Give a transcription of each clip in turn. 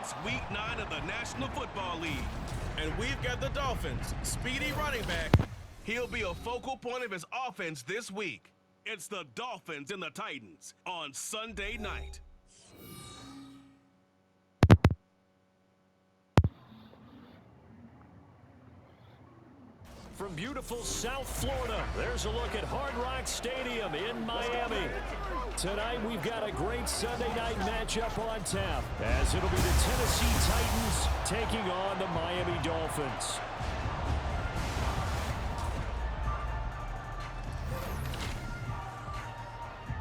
It's Week 9 of the National Football League. And we've got the Dolphins' speedy running back. He'll be a focal point of his offense this week. It's the Dolphins and the Titans on Sunday night. From beautiful South Florida, there's a look at Hard Rock Stadium in Miami. Tonight, we've got a great Sunday night matchup on tap, as it'll be the Tennessee Titans taking on the Miami Dolphins.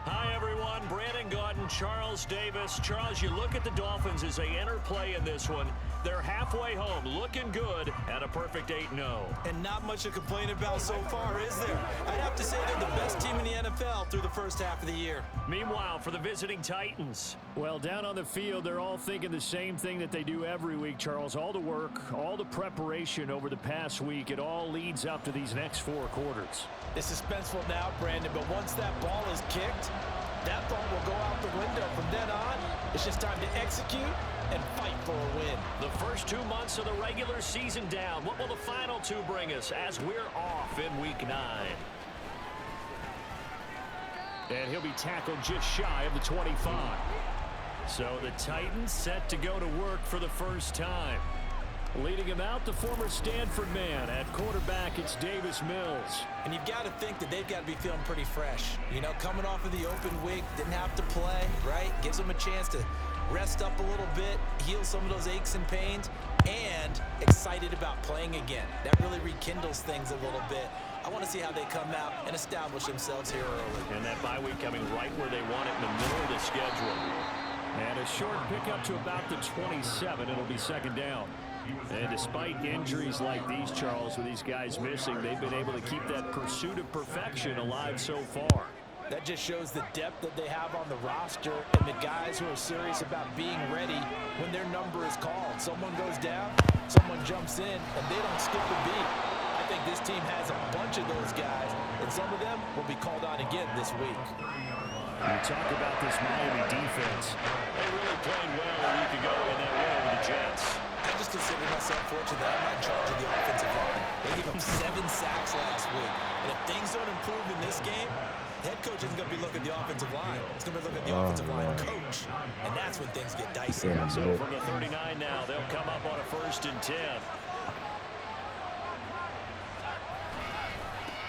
Hi, everyone. Brandon Gaudin, Charles Davis. Charles, you look at the Dolphins as they enter play in this one. They're halfway home, looking good, at a perfect 8-0. And not much to complain about so far, is there? I'd have to say they're the best team in the NFL through the first half of the year. Meanwhile, for the visiting Titans. Well, down on the field, they're all thinking the same thing that they do every week, Charles. All the work, all the preparation over the past week, it all leads up to these next 4 quarters. It's suspenseful now, Brandon, but once that ball is kicked, that thought will go out the window. From then on, it's just time to execute and fight for a win. The first 2 months of the regular season down. What will the final 2 bring us as we're off in Week 9? And he'll be tackled just shy of the 25. So the Titans set to go to work for the first time. Leading him out, the former Stanford man. At quarterback, it's Davis Mills. And you've got to think that they've got to be feeling pretty fresh. You know, coming off of the open week, didn't have to play, right? Gives them a chance to rest up a little bit, heal some of those aches and pains, and excited about playing again. That really rekindles things a little bit. I want to see how they come out and establish themselves here early. And that bye week coming right where they want it, in the middle of the schedule. And a short pickup to about the 27. It'll be second down. And despite injuries like these, Charles, with these guys missing, they've been able to keep that pursuit of perfection alive so far. That just shows the depth that they have on the roster and the guys who are serious about being ready when their number is called. Someone goes down, someone jumps in, and they don't skip a beat. I think this team has a bunch of those guys, and some of them will be called on again this week. You talk about this Miami defense. They really played well a week ago in that win over the Jets. I just consider myself fortunate that I'm not in charge of the offensive line. They gave up 7 sacks last week. And if things don't improve in this game, the head coach isn't going to be looking at the offensive line. He's going to be looking at the offensive line coach. And that's when things get dicey. So from the 39 now, they'll come up on a 1st and 10.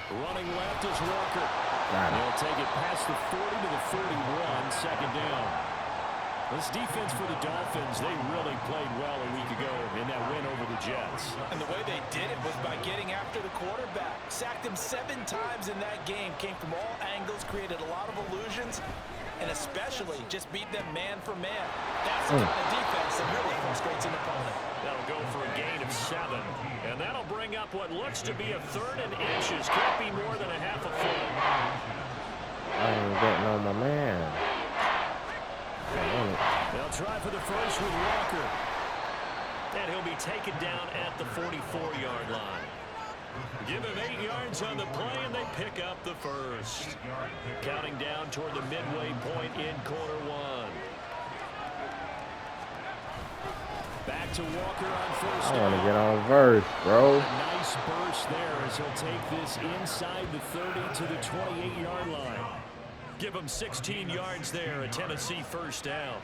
Running left is Walker. They'll take it past the 40 to the 41, second down. This defense for the Dolphins, they really played well a week ago in that win over the Jets. And the way they did it was by getting after the quarterback. Sacked him 7 times in that game. Came from all angles, created a lot of illusions, and especially just beat them man for man. That's the kind of defense that really frustrates an opponent. That'll go for a gain of 7. And that'll bring up what looks to be a 3rd and inches. Can't be more than a half a foot. I ain't getting on my man. They'll try for the first with Walker. And he'll be taken down at the 44-yard line. Give him 8 yards on the play, and they pick up the first. Counting down toward the midway point in quarter 1. Back to Walker on first down. I want to get on verse, bro. A nice burst there as he'll take this inside the 30 to the 28-yard line. Give him 16 yards there, a Tennessee first down.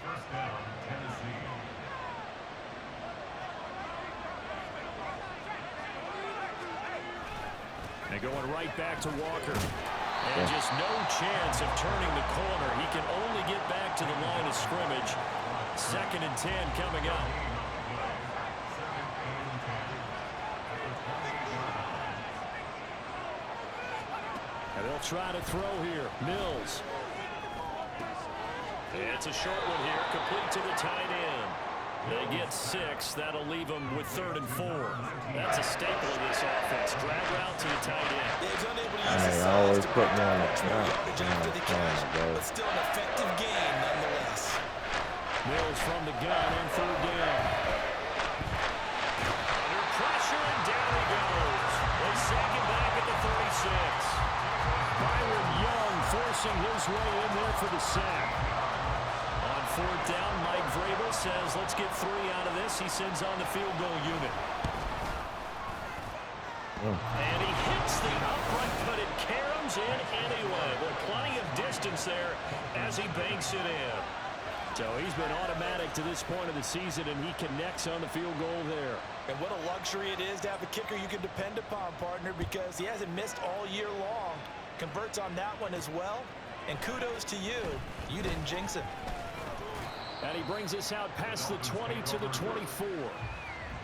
And going right back to Walker. And just no chance of turning the corner. He can only get back to the line of scrimmage. 2nd and 10 coming up. And they'll try to throw here. Mills. It's a short one here, complete to the tight end. They get 6. That'll leave them with 3rd and 4. That's a staple of this offense. Drag route to the tight end. Dave's unable to use the size always to put me on much more yardage after the catch, bro. but still an effective gain nonetheless. Mills from the gun and 3rd down. Under pressure, and down he goes. They sack him back at the 36. Byron Young forcing his way in there for the sack. On 4th down, Mike Vrabel says, let's get 3 out of this. He sends on the field goal unit. And he hits the upright, but it caroms in anyway. Well, plenty of distance there as he banks it in. So he's been automatic to this point of the season, and he connects on the field goal there. And what a luxury it is to have a kicker you can depend upon, partner, because he hasn't missed all year long. Converts on that one as well. And kudos to you. You didn't jinx him. And he brings us out past the 20 to the 24.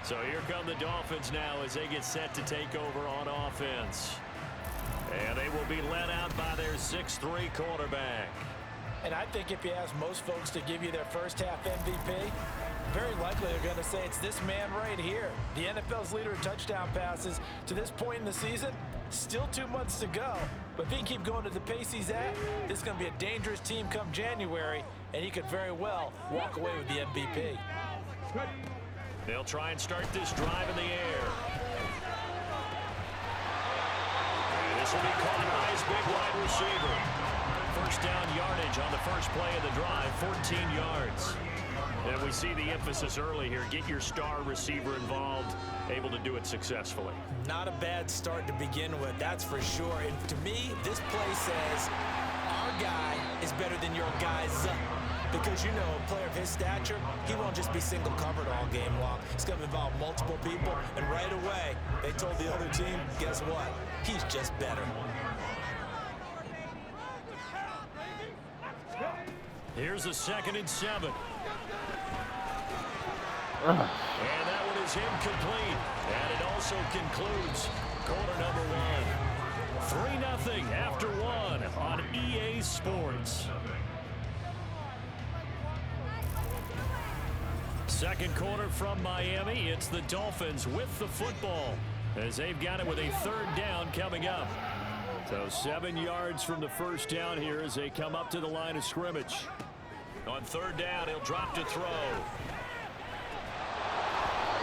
So here come the Dolphins now as they get set to take over on offense. And they will be led out by their 6'3" quarterback. And I think if you ask most folks to give you their first half MVP, very likely they're going to say it's this man right here. The NFL's leader in touchdown passes to this point in the season. Still 2 months to go. But if he can keep going to the pace he's at, this is going to be a dangerous team come January, and he could very well walk away with the MVP. They'll try and start this drive in the air. This will be caught by his big wide receiver. First down yardage on the first play of the drive, 14 yards. And we see the emphasis early here. Get your star receiver involved, able to do it successfully. Not a bad start to begin with, that's for sure. And to me, this play says our guy is better than your guys. Because, you know, a player of his stature, he won't just be single covered all game long. He's going to involve multiple people. And right away, they told the other team, guess what? He's just better. Here's a 2nd and 7. And that one is incomplete. And it also concludes quarter number 1. 3-0 after 1 on EA Sports. Second quarter from Miami. It's the Dolphins with the football as they've got it with a 3rd down coming up. So 7 yards from the first down here as they come up to the line of scrimmage. On 3rd down, he'll drop to throw.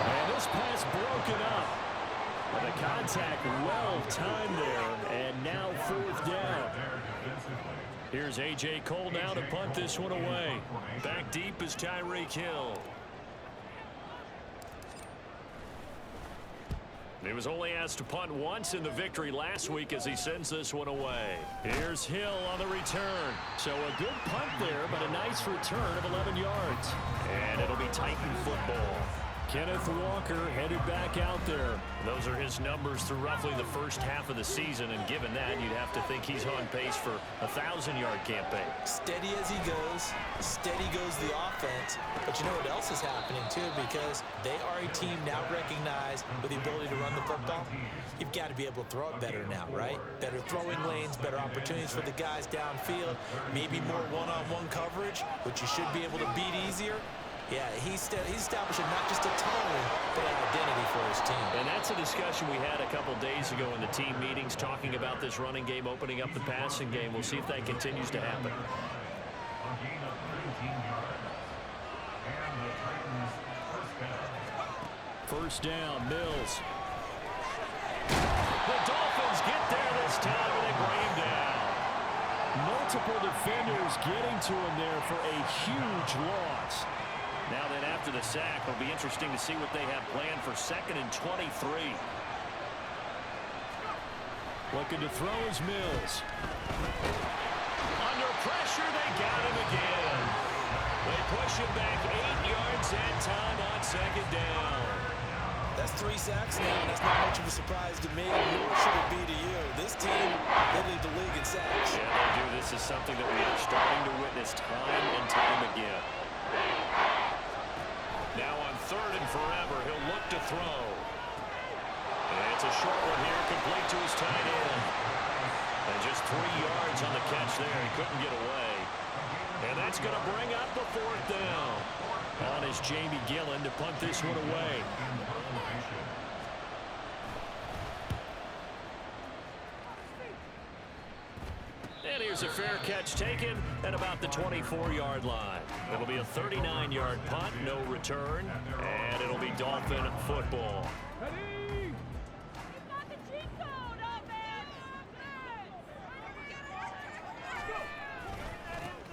And this pass broken up. But the contact well timed there. And now 4th down. Here's A.J. Cole now to punt this one away. Back deep is Tyreek Hill. He was only asked to punt once in the victory last week as he sends this one away. Here's Hill on the return. So a good punt there, but a nice return of 11 yards. And it'll be Titan football. Kenneth Walker headed back out there. Those are his numbers through roughly the first half of the season, and given that, you'd have to think he's on pace for a 1,000-yard campaign. Steady as he goes, steady goes the offense. But you know what else is happening, too, because they are a team now recognized with the ability to run the football. You've got to be able to throw it better now, right? Better throwing lanes, better opportunities for the guys downfield, maybe more one-on-one coverage, which you should be able to beat easier. Yeah, he's establishing not just a tone, but an identity for his team. And that's a discussion we had a couple days ago in the team meetings, talking about this running game, opening up the passing game. We'll see if that continues to happen. First down, Mills. The Dolphins get there this time, and they bring him down. Multiple defenders getting to him there for a huge loss. Now then, after the sack, it'll be interesting to see what they have planned for 2nd and 23. Looking to throw is Mills. Under pressure, they got him again. They push him back 8 yards and time on 2nd down. That's 3 sacks now, and that's not much of a surprise to me, nor should it be to you. This team, they lead the league in sacks. Yeah, they do. This is something that we are starting to witness time and time again. Now on 3rd and forever, he'll look to throw. And it's a short one here, complete to his tight end. And just 3 yards on the catch there. He couldn't get away. And that's going to bring up the 4th down. On is Jamie Gillen to punt this one away. And here's a fair catch taken at about the 24-yard line. It'll be a 39-yard punt, no return, and it'll be Dolphin football.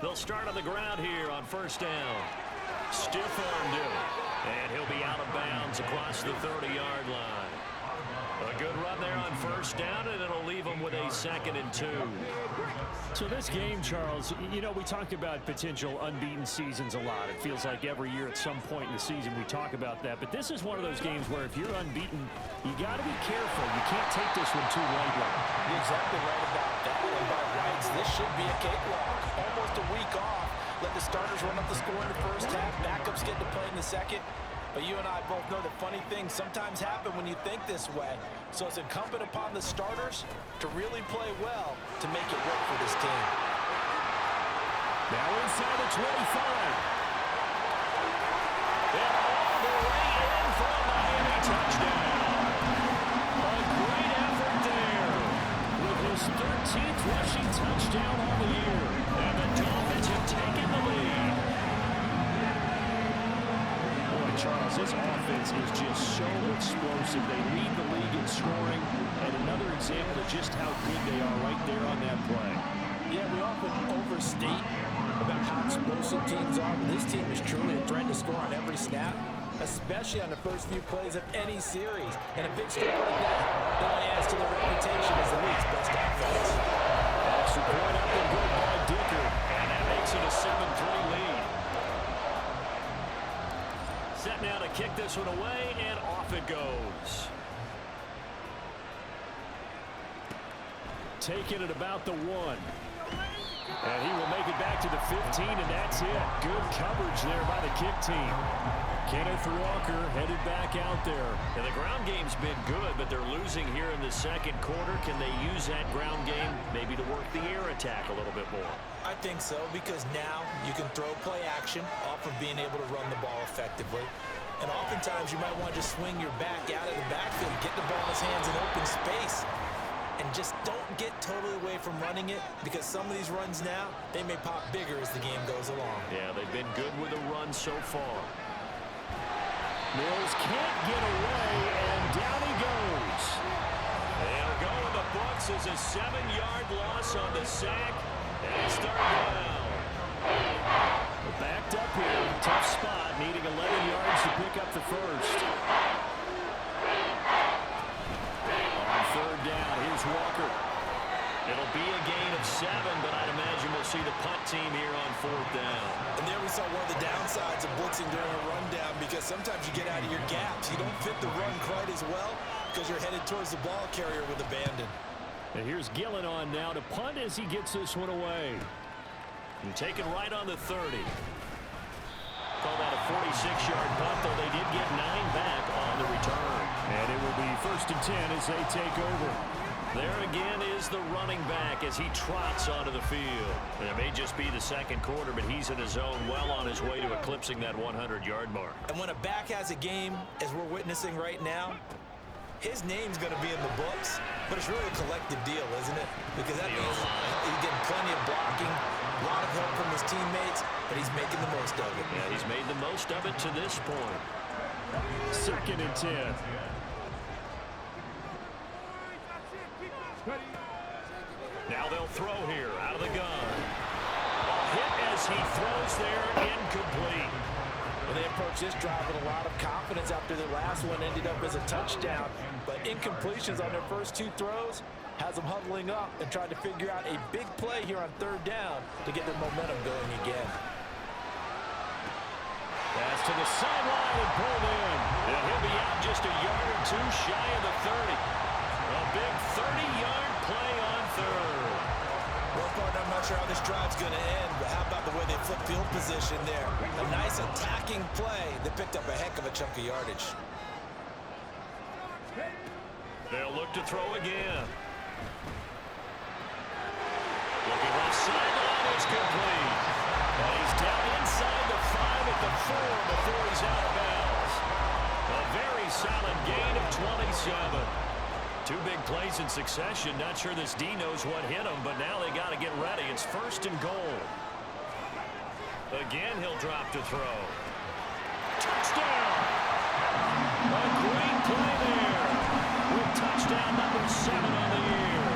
They'll start on the ground here on 1st down. Stiff-armed him. And he'll be out of bounds across the 30-yard line. A good run there on first down, and it'll leave them with a 2nd and 2. So this game, Charles, you know, we talk about potential unbeaten seasons a lot. It feels like every year at some point in the season we talk about that. But this is one of those games where if you're unbeaten, you got to be careful. You can't take this one too lightly. You're exactly right about that. And by rights, this should be a cakewalk. Almost a week off. Let the starters run up the score in the first half. Backups get to play in the second. But you and I both know the funny things sometimes happen when you think this way. So it's incumbent upon the starters to really play well to make it work for this team. Now inside the 25. And all the way in for a Miami touchdown. A great effort there with his 13th rushing touchdown on the year. And the Dolphins have taken the lead. Charles, this offense is just so explosive. They lead the league in scoring, and another example of just how good they are right there on that play. Yeah, we often overstate about how explosive teams are. This team is truly a threat to score on every snap, especially on the first few plays of any series. And a big score like that only adds to their reputation as the league's best offense. Extra point up and good by Dicker. And that makes it a 7-3 lead. Set now to kick this one away, and off it goes. Taking it about the 1. And he will make it back to the 15, and that's it. Good coverage there by the kick team. Kenneth Walker headed back out there. And the ground game's been good, but they're losing here in the second quarter. Can they use that ground game maybe to work the air attack a little bit more? I think so, because now you can throw play action off of being able to run the ball effectively. And oftentimes you might want to just swing your back out of the backfield, get the ball in his hands in open space, and just don't get totally away from running it, because some of these runs now, they may pop bigger as the game goes along. Yeah, they've been good with the run so far. Mills can't get away, and down he goes. They'll go in the books as a 7-yard loss on the sack. And it's third down. We're backed up here. Tough spot, needing 11 yards to pick up the first. On third down, here's Walker. It'll be a gain of 7, but I'd imagine we'll see the punt team here on fourth down. And there we saw one of the downsides of blitzing during a rundown, because sometimes you get out of your gaps. You don't fit the run quite as well because you're headed towards the ball carrier with abandon. And here's Gillen on now to punt as he gets this one away. And taken right on the 30. Call that a 46-yard punt, though they did get 9 back on the return. And it will be 1st and 10 as they take over. There again is the running back as he trots onto the field. And it may just be the second quarter, but he's in his zone, well on his way to eclipsing that 100-yard mark. And when a back has a game, as we're witnessing right now, his name's going to be in the books, but it's really a collective deal, isn't it? Because that means he's getting plenty of blocking, a lot of help from his teammates, but he's making the most of it. Yeah, he's made the most of it to this point. 2nd and 10. Now they'll throw here out of the gun. A hit as he throws there, incomplete. Well, they approach this drive with a lot of confidence after their last one ended up as a touchdown. But incompletions on their first 2 throws has them huddling up and trying to figure out a big play here on third down to get their momentum going again. Pass to the sideline and pulled in. And he'll be out just a yard or 2 shy of the 30. A big 30-yard play on third. Well, partner, I'm not sure how this drive's going to end, but how about the way they flip field position there? A nice attacking play that picked up a heck of a chunk of yardage. They'll look to throw again. Looking left sideline, it's complete. And he's down inside the 5 at the 4 before he's out of bounds. A very solid gain of 27. 2 big plays in succession. Not sure this D knows what hit him, but now they got to get ready. It's 1st and goal. Again, he'll drop to throw. Touchdown! A great play there with touchdown number 7 on the year.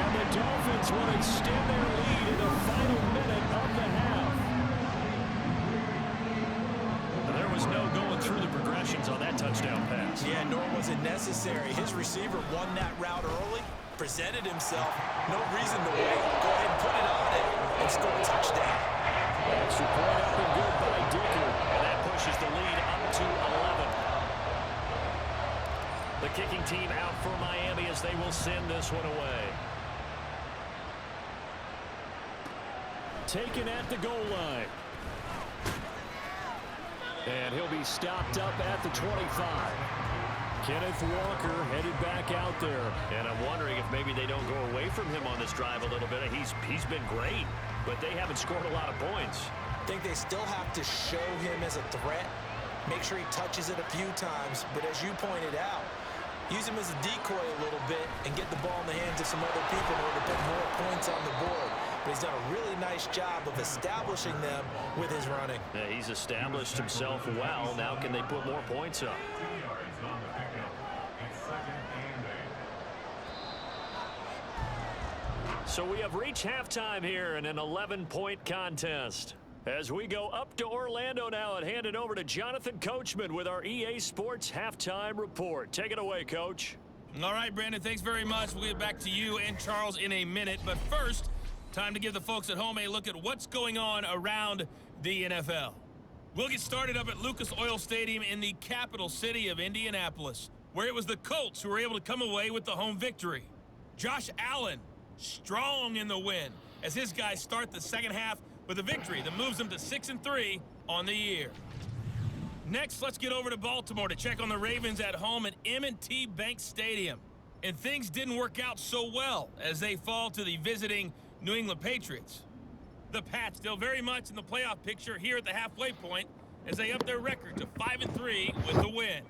And the Dolphins will extend their lead in the final minute of the half. Yeah, nor was it necessary. His receiver won that route early, presented himself. No reason to wait. Go ahead and put it on it and score a touchdown. Extra point up and good by Dicker. And that pushes the lead up to 11. The kicking team out for Miami as they will send this one away. Taken at the goal line. And he'll be stopped up at the 25. Kenneth Walker headed back out there. And I'm wondering if maybe they don't go away from him on this drive a little bit. He's been great, but they haven't scored a lot of points. I think they still have to show him as a threat. Make sure he touches it a few times. But as you pointed out, use him as a decoy a little bit and get the ball in the hands of some other people in order to put more points on the board. But he's done a really nice job of establishing them with his running. Yeah, he's established himself well. Now can they put more points up? So we have reached halftime here in an 11-point contest. As we go up to Orlando now and hand it over to Jonathan Coachman with our EA Sports Halftime Report. Take it away, Coach. All right, Brandon, thanks very much. We'll get back to you and Charles in a minute. But first, time to give the folks at home a look at what's going on around the NFL. We'll get started up at Lucas Oil Stadium in the capital city of Indianapolis, where it was the Colts who were able to come away with the home victory. Josh Allen, strong in the win, as his guys start the second half with a victory that moves them to 6-3 on the year. Next, let's get over to Baltimore to check on the Ravens at home at M&T Bank Stadium. And things didn't work out so well as they fall to the visiting New England Patriots. The Pats still very much in the playoff picture here at the halfway point as they up their record to 5-3 with the win.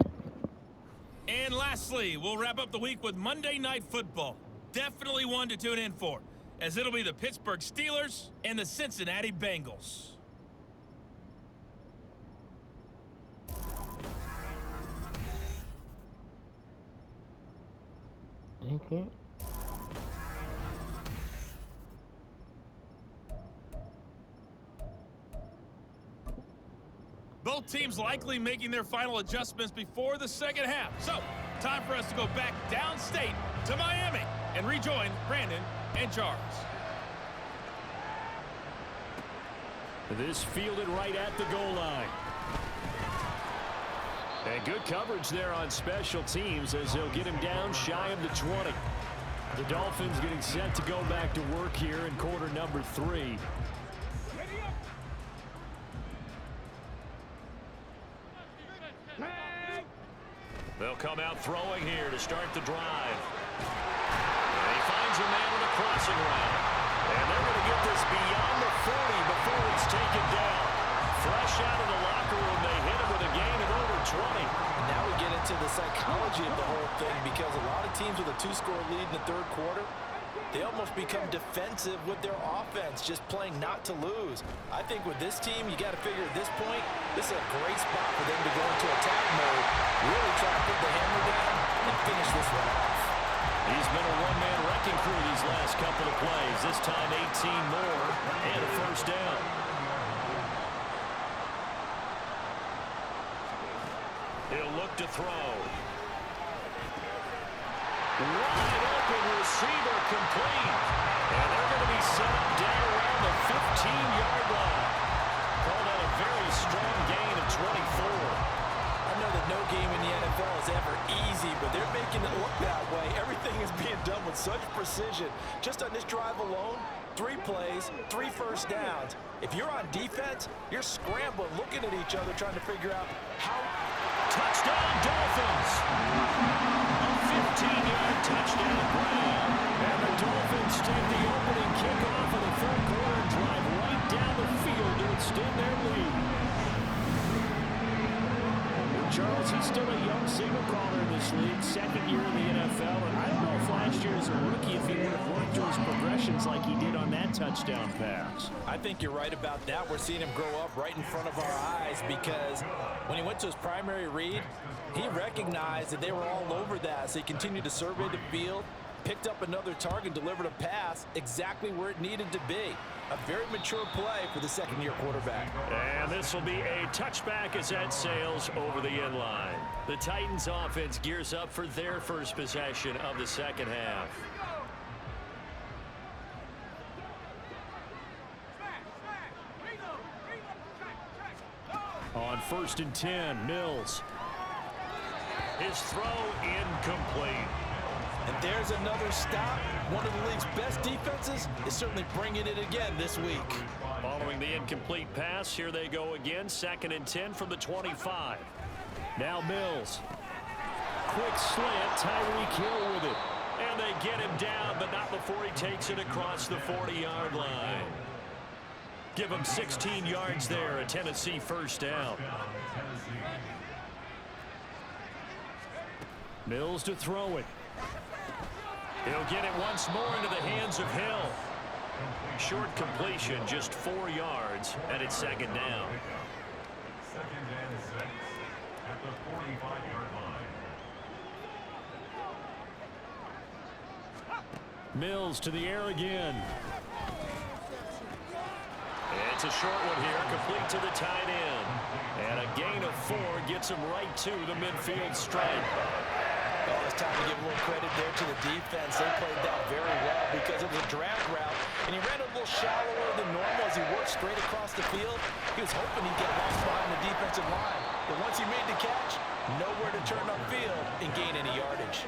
And lastly, we'll wrap up the week with Monday Night Football. Definitely one to tune in for, as it'll be the Pittsburgh Steelers and the Cincinnati Bengals. Okay. Both teams likely making their final adjustments before the second half. So, time for us to go back downstate to Miami and rejoin Brandon and Charles. This fielded right at the goal line. And good coverage there on special teams as they'll get him down shy of the 20. The Dolphins getting set to go back to work here in quarter number 3. They'll come out throwing here to start the drive. And he finds a man on the crossing route. And they're going to get this beyond the 40 before it's taken down. Fresh out of the locker room, they hit him with a gain of over 20. And now we get into the psychology of the whole thing, because a lot of teams with a 2-score lead in the third quarter, they almost become defensive with their offense, just playing not to lose. I think with this team, you got to figure at this point, this is a great spot for them to go into attack mode, really try to put the hammer down and finish this one off. He's been a one-man wrecking crew these last couple of plays. This time 18 more and a first down. He'll look to throw. Wide open receiver complete. And they're going to be set up down around the 15-yard line. Call that a very strong gain of 24. I know that no game in the NFL is ever easy, but they're making it look that way. Everything is being done with such precision. Just on this drive alone, 3 plays, 3 first downs. If you're on defense, you're scrambling, looking at each other, trying to figure out how... Touchdown, Dolphins! A 15-yard touchdown grab. And the Dolphins take the opening kickoff of the third quarter and drive right down the field to extend their lead. Charles, he's still a young signal caller in this league, second year in the NFL, and I don't know if last year as a rookie if he would have worked through his progressions like he did on that touchdown pass. I think you're right about that. We're seeing him grow up right in front of our eyes, because when he went to his primary read, he recognized that they were all over that, so he continued to survey the field, picked up another target, delivered a pass exactly where it needed to be. A very mature play for the second-year quarterback. And this will be a touchback as that sails over the end line. The Titans offense gears up for their first possession of the second half. On 1st and 10, Mills. His throw incomplete. And there's another stop. One of the league's best defenses is certainly bringing it again this week. Following the incomplete pass, here they go again. 2nd and 10 from the 25. Now Mills. Quick slant, Tyreek Hill with it. And they get him down, but not before he takes it across the 40-yard line. Give him 16 yards there, a Tennessee first down. Mills to throw it. He'll get it once more into the hands of Hill. Short completion, just 4 yards, and it's 2nd down. 2nd and 6 at the 45-yard line. Mills to the air again. It's a short one here, complete to the tight end. And a gain of 4 gets him right to the midfield stripe. Oh, it's time to give a little credit there to the defense. They played that very well because it was a drag route, and he ran a little shallower than normal as he worked straight across the field. He was hoping he'd get lost behind the defensive line, but once he made the catch, nowhere to turn upfield and gain any yardage.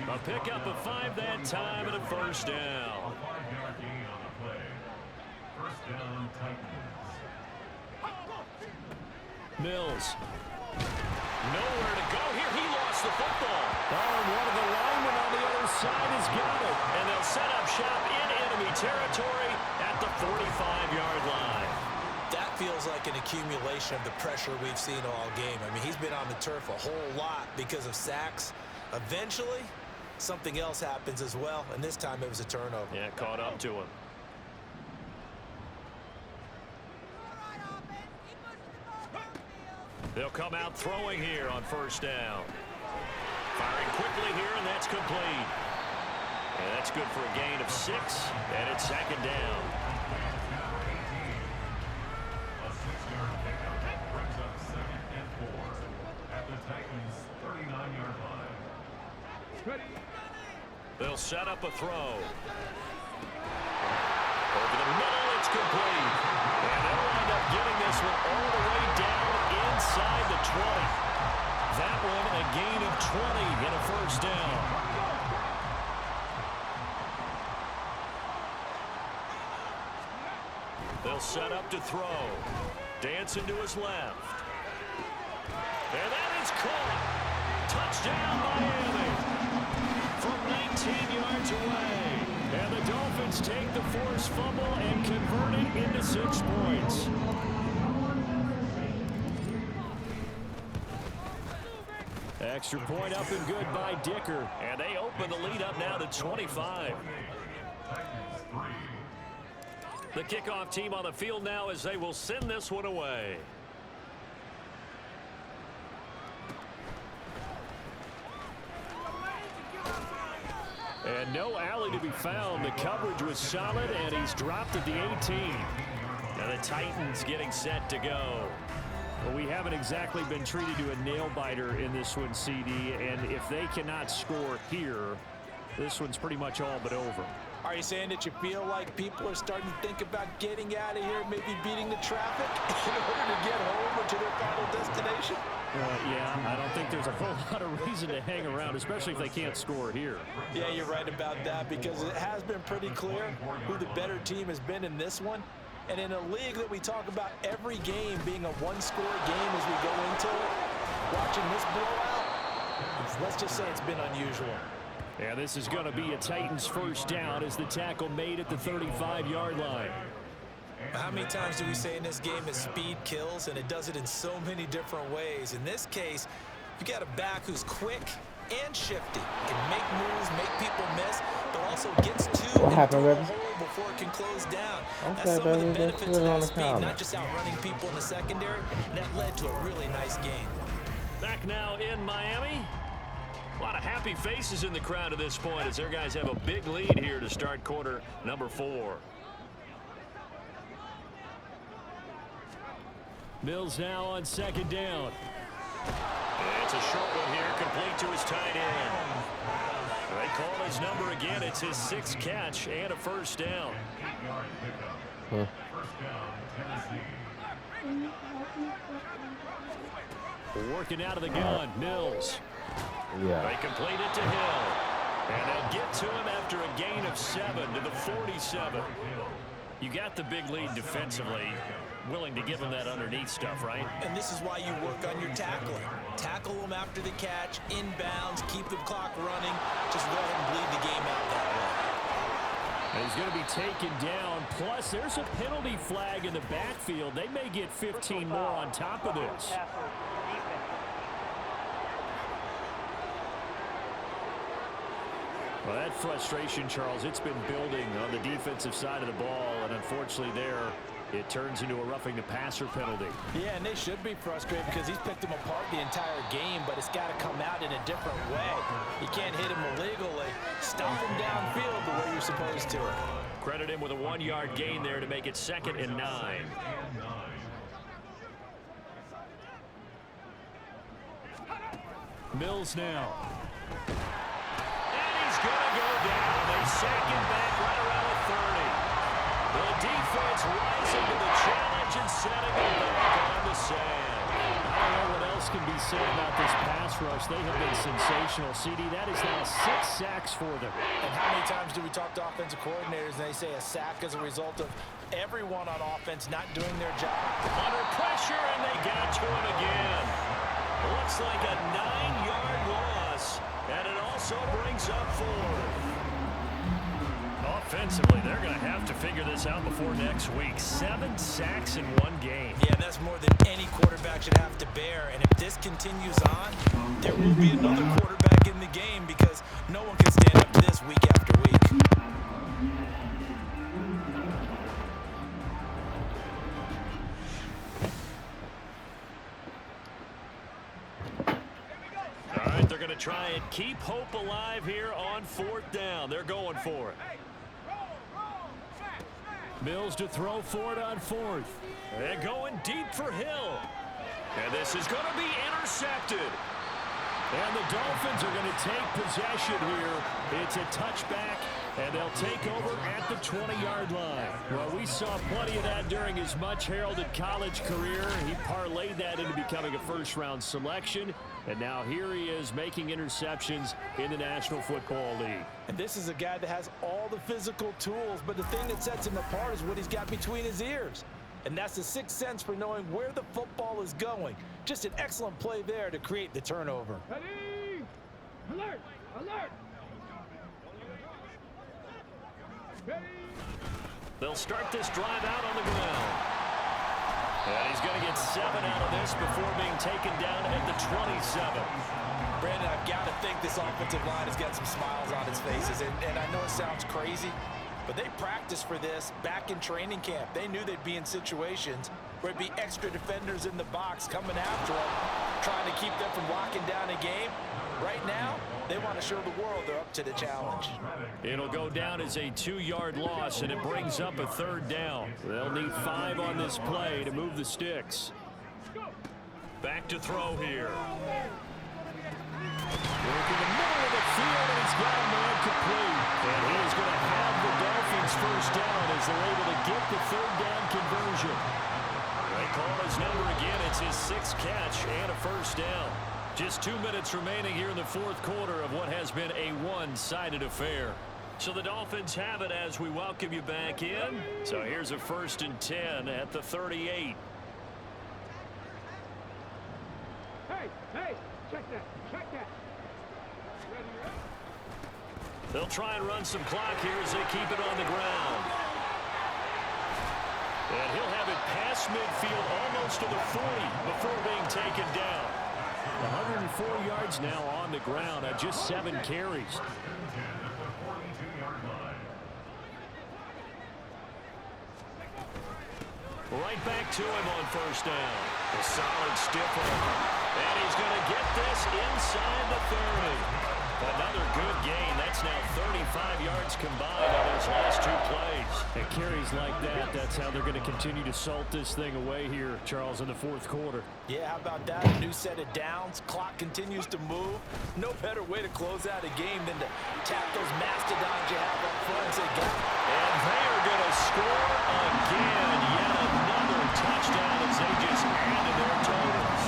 A pickup of 5 that time and a first down. 5-yard gain on the play. First down, Titans. Mills. Nowhere to go here. He lost the football. Oh, and one of the linemen on the other side has got it. And they'll set up shop in enemy territory at the 45-yard line. That feels like an accumulation of the pressure we've seen all game. I mean, he's been on the turf a whole lot because of sacks. Eventually, something else happens as well, and this time it was a turnover. Yeah, caught up to him. They'll come out throwing here on first down. Firing quickly here, and that's complete. And that's good for a gain of 6, and it's 2nd down. A 6-yard pickup brings up 2nd and 4 at the Titans' 39-yard line. They'll set up a throw. Over the middle, it's complete. And they'll wind up getting this one all the way down inside the 20. That one a gain of 20 and a first down. They'll set up to throw. Dancing to his left. And that is caught. Touchdown, Miami. From 19 yards away. And the Dolphins take the forced fumble and convert it into 6 points. Extra point up and good by Dicker. And they open the lead up now to 25. The kickoff team on the field now as they will send this one away. And no alley to be found. The coverage was solid, and he's dropped at the 18. Now the Titans getting set to go. Well, we haven't exactly been treated to a nail-biter in this one, CD, and if they cannot score here, this one's pretty much all but over. Are you saying that you feel like people are starting to think about getting out of here, maybe beating the traffic in order to get home or to their final destination? Yeah, I don't think there's a whole lot of reason to hang around, especially if they can't score here. Yeah, you're right about that because it has been pretty clear who the better team has been in this one. And in a league that we talk about every game being a one-score game as we go into it, watching this blowout, let's just say it's been unusual. And this is going to be a Titans first down as the tackle made at the 35-yard line. How many times do we say in this game that speed kills, and it does it in so many different ways? In this case, you got a back who's quick and shifty, can make moves, make people miss, but also gets to What happened, the Reggie? hole before it can close down. Okay, That's some of the baby, just benefits put of it on that the speed, comment. not just outrunning people in the secondary, and that led to a really nice game. Back now in Miami. A lot of happy faces in the crowd at this point as their guys have a big lead here to start quarter number 4. Mills now on second down. It's a short one here, complete to his tight end. They call his number again. It's his 6th catch and a first down. 8-yard pickup. First down, Tennessee. Working out of the gun, Mills. Yeah. They complete it to Hill. And they'll get to him after a gain of 7 to the 47. You got the big lead defensively. Willing to give him that underneath stuff, right? And this is why you work on your tackling. Tackle them after the catch, inbounds, keep the clock running. Just let him bleed the game out that way. And he's going to be taken down. Plus, there's a penalty flag in the backfield. They may get 15 more on top of this. Well, that frustration, Charles, it's been building on the defensive side of the ball, and unfortunately there, it turns into a roughing the passer penalty. Yeah, and they should be frustrated because he's picked them apart the entire game, but it's got to come out in a different way. You can't hit him illegally. Stop him downfield the way you're supposed to. Credit him with a 1-yard gain there to make it 2nd and 9. Mills now. He's going to go down. They sack him back right around the 30. The defense rising to the challenge and setting him back on the sand. I don't know what else can be said about this pass rush. They have been sensational. CD, that is now 6 sacks for them. And how many times do we talk to offensive coordinators and they say a sack as a result of everyone on offense not doing their job? Under pressure, and they got to him again. Looks like a 9-yard loss. And it also brings up 4. Offensively, they're going to have to figure this out before next week. 7 sacks in 1 game. Yeah, that's more than any quarterback should have to bear. And if this continues on, there will be another quarterback in the game because no one can stand up to this week after week. All right, they're going to try and keep hope alive here on 4th down. They're going for it. Mills to throw for it on 4th. They're going deep for Hill. And this is going to be intercepted. And the Dolphins are going to take possession here. It's a touchback, and they'll take over at the 20-yard line. Well, we saw plenty of that during his much-heralded college career. He parlayed that into becoming a first-round selection, and now here he is making interceptions in the National Football League. And this is a guy that has all the physical tools, but the thing that sets him apart is what he's got between his ears. And that's the 6th sense for knowing where the football is going. Just an excellent play there to create the turnover. Ready? Alert! Alert! Ready? They'll start this drive out on the ground. And he's going to get 7 out of this before being taken down at the 27. Brandon, I've got to think this offensive line has got some smiles on its faces. And I know it sounds crazy, but they practiced for this back in training camp. They knew they'd be in situations where it'd be extra defenders in the box coming after them, trying to keep them from locking down a game. Right now, they want to show the world they're up to the challenge. It'll go down as a 2-yard loss, and it brings up a 3rd down. They'll need 5 on this play to move the sticks. Back to throw here. Working the middle of the field, and he's got a man complete. And he is going to have the Dolphins first down as they're able to get the 3rd down conversion. They call his number again. It's his 6th catch and a first down. Just 2 minutes remaining here in the 4th quarter of what has been a one-sided affair. So the Dolphins have it as we welcome you back in. So here's a 1st and 10 at the 38. Hey! Hey! Check that! Check that! Ready? They'll try and run some clock here as they keep it on the ground. And he'll have it past midfield almost to the 40 before being taken down. 104 yards now on the ground at just 7 carries. Right back to him on 1st down. A solid stiff arm. And he's going to get this inside the 30. yards combined on those last 2 plays. And carries like that, that's how they're going to continue to salt this thing away here, Charles, in the 4th quarter. Yeah, how about that? A new set of downs. Clock continues to move. No better way to close out a game than to tap those mastodons you have up front and say, "Go." And they are going to score again. Yet another touchdown as they just added their totals.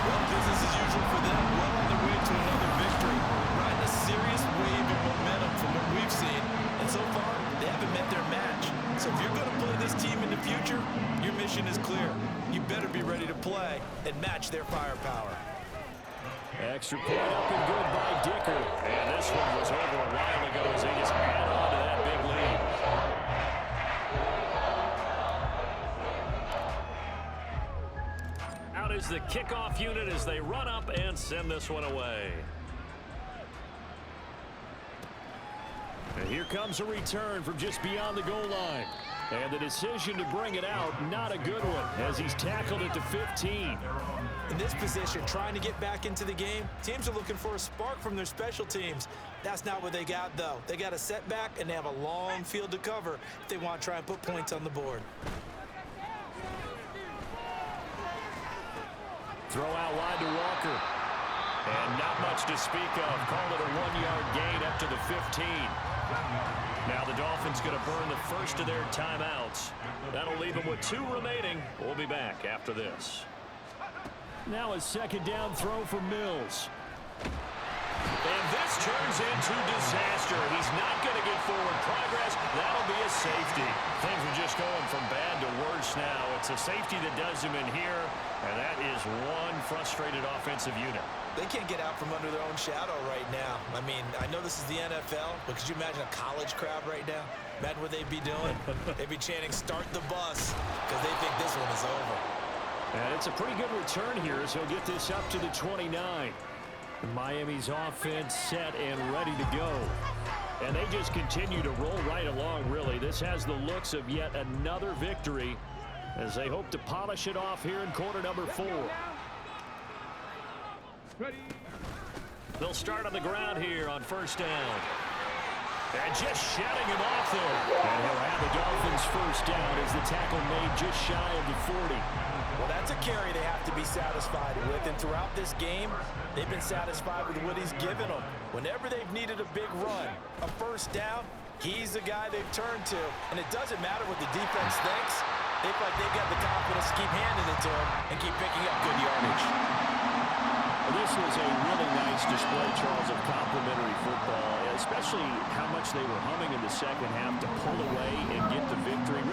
Well, business as usual for them. Well on their way to another victory. Riding a serious wave of momentum from what we've seen. And so far, they haven't met their match. So if you're going to play this team in the future, your mission is clear. You better be ready to play and match their firepower. Extra point up and good by Dicker. And this one was over a while ago as they just add on to that big lead. Out is the kickoff unit as they run up and send this one away. And here comes a return from just beyond the goal line. And the decision to bring it out, not a good one, as he's tackled at the 15. In this position, trying to get back into the game, teams are looking for a spark from their special teams. That's not what they got, though. They got a setback, and they have a long field to cover if they want to try and put points on the board. Throw out wide to Walker. And not much to speak of. Call it a 1-yard gain up to the 15. Now the Dolphins going to burn the first of their timeouts. That'll leave them with 2 remaining. We'll be back after this. Now a 2nd down throw for Mills. And this turns into disaster. He's not going to get forward progress. That'll be a safety. Things are just going from bad to worse now. It's a safety that does him in here, and that is one frustrated offensive unit. They can't get out from under their own shadow right now. I mean, I know this is the NFL, but could you imagine a college crowd right now? Imagine what they'd be doing. They'd be chanting, "Start the bus," because they think this one is over. And it's a pretty good return here as he'll get this up to the 29. Miami's offense set and ready to go. And they just continue to roll right along, really. This has the looks of yet another victory as they hope to polish it off here in quarter number 4. Ready. They'll start on the ground here on 1st down. And just shutting him off there. And he'll have the Dolphins 1st down as the tackle made just shy of the 40. Well, that's a carry they have to be satisfied with. And throughout this game, they've been satisfied with what he's given them. Whenever they've needed a big run, a 1st down, he's the guy they've turned to. And it doesn't matter what the defense thinks. They feel like they've got the confidence to keep handing it to him and keep picking up good yardage. This was a really nice display, Charles, of complimentary football, especially how much they were humming in the 2nd half to pull away and get the victory.